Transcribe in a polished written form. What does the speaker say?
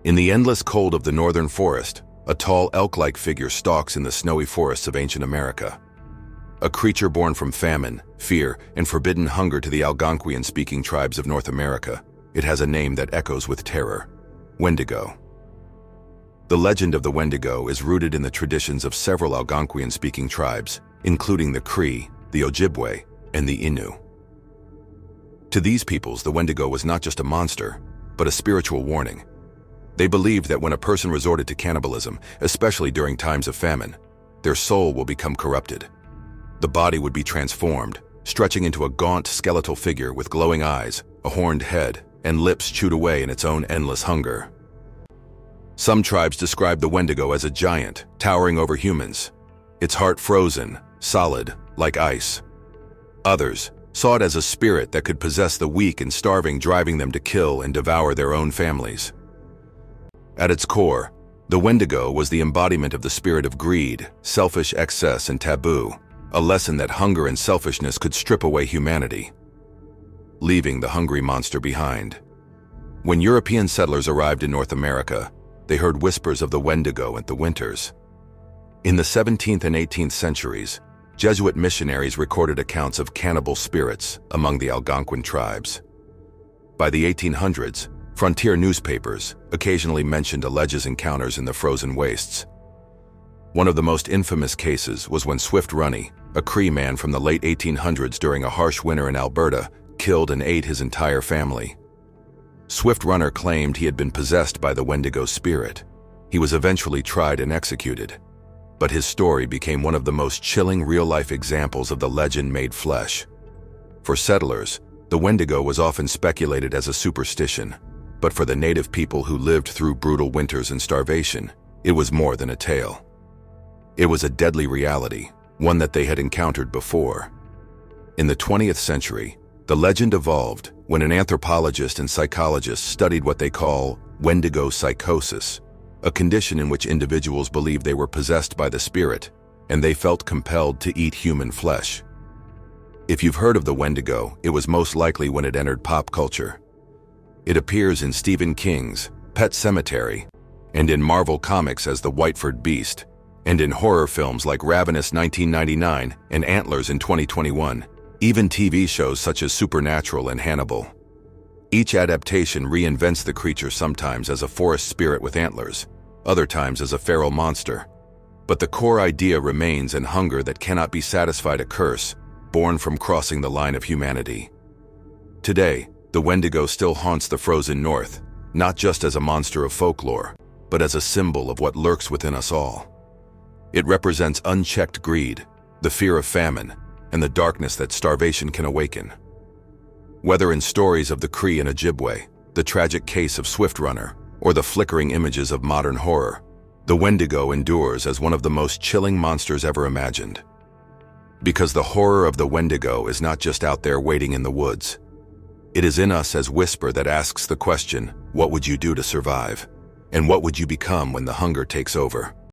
In the endless cold of the northern forest, a tall elk-like figure stalks in the snowy forests of ancient America. A creature born from famine, fear, and forbidden hunger to the Algonquian-speaking tribes of North America, it has a name that echoes with terror: Wendigo. The legend of the Wendigo is rooted in the traditions of several Algonquian-speaking tribes, including the Cree, the Ojibwe, and the Innu. To these peoples, the Wendigo was not just a monster, but a spiritual warning. They believed that when a person resorted to cannibalism, especially during times of famine, their soul will become corrupted. The body would be transformed, stretching into a gaunt skeletal figure with glowing eyes, a horned head, and lips chewed away in its own endless hunger. Some tribes describe the Wendigo as a giant, towering over humans, its heart frozen, solid, like ice. Others saw it as a spirit that could possess the weak and starving, driving them to kill and devour their own families. At its core, the Wendigo was the embodiment of the spirit of greed, selfish excess, and taboo, a lesson that hunger and selfishness could strip away humanity, leaving the hungry monster behind. When European settlers arrived in North America, they heard whispers of the Wendigo and the winters. In the 17th and 18th centuries, Jesuit missionaries recorded accounts of cannibal spirits among the Algonquin tribes. By the 1800s, frontier newspapers occasionally mentioned alleged encounters in the frozen wastes. One of the most infamous cases was when Swift Runny, a Cree man from the late 1800s during a harsh winter in Alberta, killed and ate his entire family. Swift Runner claimed he had been possessed by the Wendigo spirit. He was eventually tried and executed, but his story became one of the most chilling real-life examples of the legend made flesh. For settlers, the Wendigo was often speculated as a superstition, but for the native people who lived through brutal winters and starvation, it was more than a tale. It was a deadly reality, one that they had encountered before. In the 20th century, the legend evolved when an anthropologist and psychologist studied what they call Wendigo psychosis, a condition in which individuals believed they were possessed by the spirit, and they felt compelled to eat human flesh. If you've heard of the Wendigo, it was most likely when it entered pop culture. It appears in Stephen King's Pet Sematary, and in Marvel Comics as the Whiteford Beast, and in horror films like Ravenous 1999 and Antlers in 2021, even TV shows such as Supernatural and Hannibal. Each adaptation reinvents the creature, sometimes as a forest spirit with antlers, other times as a feral monster. But the core idea remains: an hunger that cannot be satisfied, a curse born from crossing the line of humanity. Today, the Wendigo still haunts the frozen north, not just as a monster of folklore, but as a symbol of what lurks within us all. It represents unchecked greed, the fear of famine, and the darkness that starvation can awaken. Whether in stories of the Cree and Ojibwe, the tragic case of Swift Runner, or the flickering images of modern horror, the Wendigo endures as one of the most chilling monsters ever imagined. Because the horror of the Wendigo is not just out there waiting in the woods. It is in us as whisper that asks the question, what would you do to survive? And what would you become when the hunger takes over?